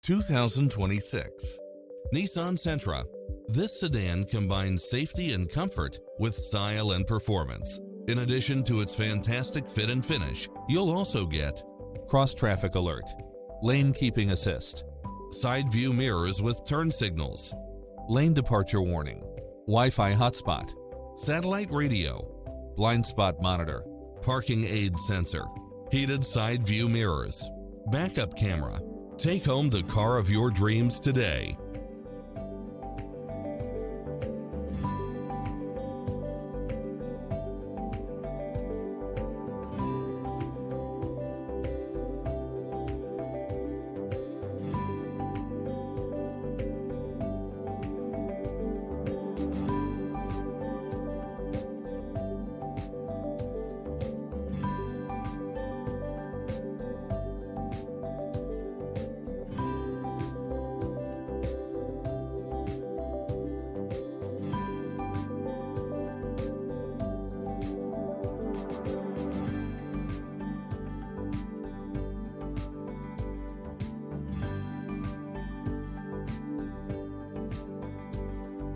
2026 Nissan Sentra. This sedan combines safety and comfort with style and performance. In addition to its fantastic fit and finish, you'll also get cross-traffic alert, lane keeping assist, side view mirrors with turn signals, lane departure warning, Wi-Fi hotspot, satellite radio, blind spot monitor, parking aid sensor, heated side view mirrors, backup camera. Take home the car of your dreams today.